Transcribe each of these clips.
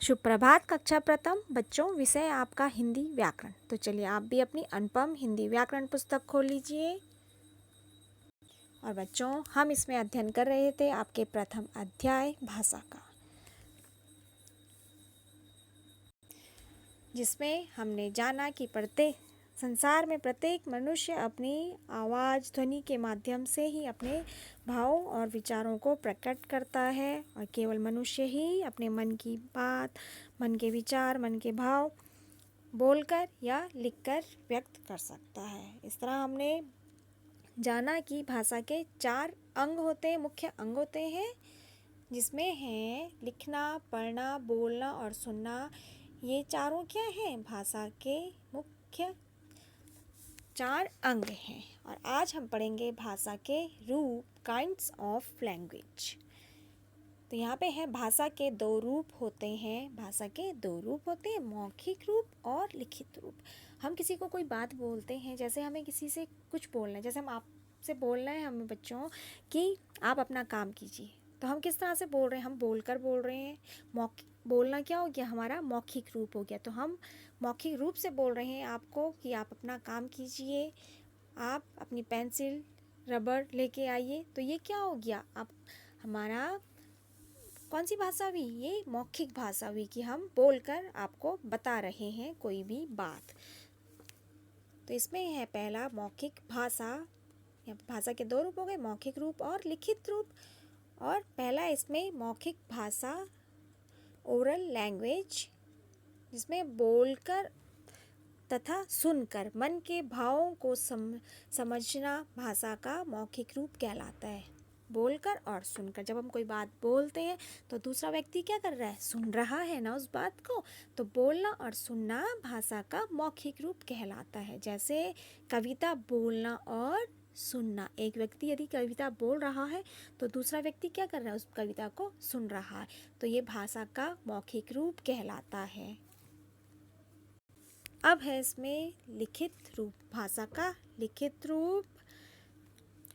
शुभ प्रभात कक्षा प्रथम बच्चों, विषय आपका हिंदी व्याकरण। तो चलिए आप भी अपनी अनुपम हिंदी व्याकरण पुस्तक खोल लीजिए। और बच्चों, हम इसमें अध्ययन कर रहे थे आपके प्रथम अध्याय भाषा का, जिसमें हमने जाना कि संसार में प्रत्येक मनुष्य अपनी आवाज़ ध्वनि के माध्यम से ही अपने भावों और विचारों को प्रकट करता है, और केवल मनुष्य ही अपने मन की बात, मन के विचार, मन के भाव बोलकर या लिखकर व्यक्त कर सकता है। इस तरह हमने जाना कि भाषा के 4 अंग होते हैं, मुख्य अंग होते हैं, जिसमें हैं लिखना, पढ़ना, बोलना और सुनना। ये चारों क्या हैं? भाषा के मुख्य 4 अंग हैं। और आज हम पढ़ेंगे भाषा के रूप, काइंड्स ऑफ लैंग्वेज। तो यहाँ पे है भाषा के 2 रूप होते हैं। भाषा के 2 रूप होते हैं, मौखिक रूप और लिखित रूप। हम किसी को कोई बात बोलते हैं, जैसे हमें किसी से कुछ बोलना है, जैसे हम आपसे बोलना है हमें बच्चों कि आप अपना काम कीजिए, तो हम किस तरह से बोल रहे हैं? हम बोलकर बोल रहे हैं। मौखिक बोलना क्या हो गया? हमारा मौखिक रूप हो गया। तो हम मौखिक रूप से बोल रहे हैं आपको कि आप अपना काम कीजिए, आप अपनी पेंसिल रबड़ लेके आइए। तो ये क्या हो गया? आप हमारा कौन सी भाषा हुई? ये मौखिक भाषा हुई कि हम बोलकर आपको बता रहे हैं कोई भी बात। तो इसमें है पहला मौखिक भाषा। भाषा के 2 रूप हो गए, मौखिक रूप और लिखित रूप। और पहला इसमें मौखिक भाषा, ओरल लैंग्वेज, जिसमें बोलकर तथा सुनकर मन के भावों को समझना भाषा का मौखिक रूप कहलाता है। बोलकर और सुनकर, जब हम कोई बात बोलते हैं तो दूसरा व्यक्ति क्या कर रहा है? सुन रहा है ना उस बात को। तो बोलना और सुनना भाषा का मौखिक रूप कहलाता है। जैसे कविता बोलना और सुनना, एक व्यक्ति यदि कविता बोल रहा है तो दूसरा व्यक्ति क्या कर रहा है? उस कविता को सुन रहा है। तो ये भाषा का मौखिक रूप कहलाता है। अब है इसमें लिखित रूप। भाषा का लिखित रूप,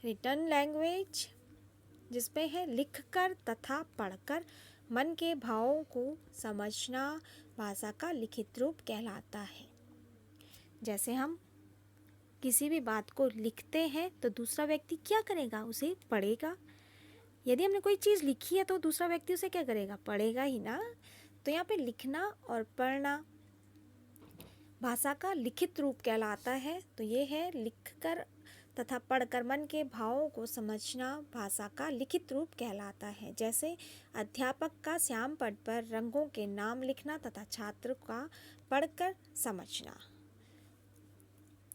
रिटन लैंग्वेज, जिसमें है लिखकर तथा पढ़कर मन के भावों को समझना भाषा का लिखित रूप कहलाता है। जैसे हम किसी भी बात को लिखते हैं तो दूसरा व्यक्ति क्या करेगा? उसे पढ़ेगा। यदि हमने कोई चीज़ लिखी है तो दूसरा व्यक्ति उसे क्या करेगा? पढ़ेगा ही ना। तो यहाँ पे लिखना और पढ़ना भाषा का लिखित रूप कहलाता है। तो ये है लिखकर तथा पढ़कर मन के भावों को समझना भाषा का लिखित रूप कहलाता है। जैसे अध्यापक का श्याम पट पर रंगों के नाम लिखना तथा छात्र का पढ़कर समझना।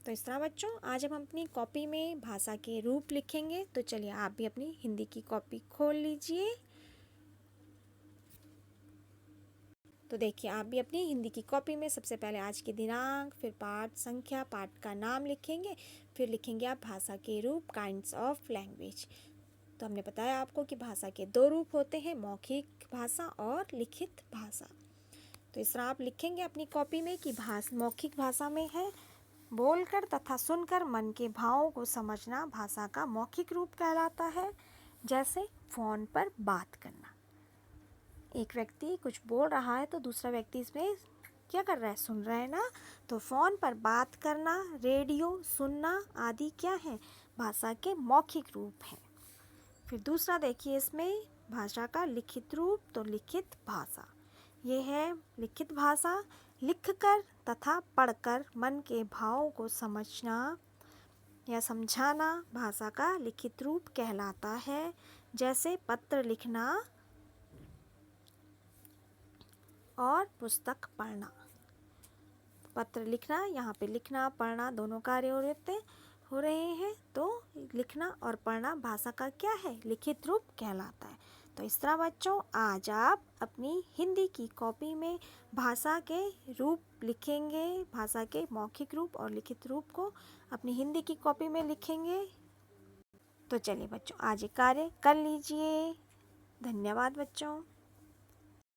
तो इस तरह बच्चों, आज हम अपनी कॉपी में भाषा के रूप लिखेंगे। तो चलिए आप भी अपनी हिंदी की कॉपी खोल लीजिए। तो देखिए, आप भी अपनी हिंदी की कॉपी में सबसे पहले आज के दिनांक, फिर पाठ संख्या, पाठ का नाम लिखेंगे, फिर लिखेंगे आप भाषा के रूप, काइंड्स ऑफ लैंग्वेज। तो हमने बताया आपको कि भाषा के 2 रूप होते हैं, मौखिक भाषा और लिखित भाषा। तो इस तरह आप लिखेंगे अपनी कॉपी में कि मौखिक भाषा में है बोलकर तथा सुनकर मन के भावों को समझना भाषा का मौखिक रूप कहलाता है। जैसे फ़ोन पर बात करना, एक व्यक्ति कुछ बोल रहा है तो दूसरा व्यक्ति इसमें क्या कर रहा है? सुन रहा है ना। तो फ़ोन पर बात करना, रेडियो सुनना आदि क्या है? भाषा के मौखिक रूप हैं। फिर दूसरा देखिए इसमें भाषा का लिखित रूप। तो लिखित भाषा, ये है लिखित भाषा, लिखकर तथा पढ़कर मन के भावों को समझना या समझाना भाषा का लिखित रूप कहलाता है। जैसे पत्र लिखना और पुस्तक पढ़ना। पत्र लिखना, यहाँ पे लिखना पढ़ना दोनों कार्य हो रहे हैं। तो लिखना और पढ़ना भाषा का क्या है? लिखित रूप कहलाता है। तो इस तरह बच्चों, आज आप अपनी हिंदी की कॉपी में भाषा के रूप लिखेंगे, भाषा के मौखिक रूप और लिखित रूप को अपनी हिंदी की कॉपी में लिखेंगे। तो चलिए बच्चों, आज ये कार्य कर लीजिए। धन्यवाद बच्चों।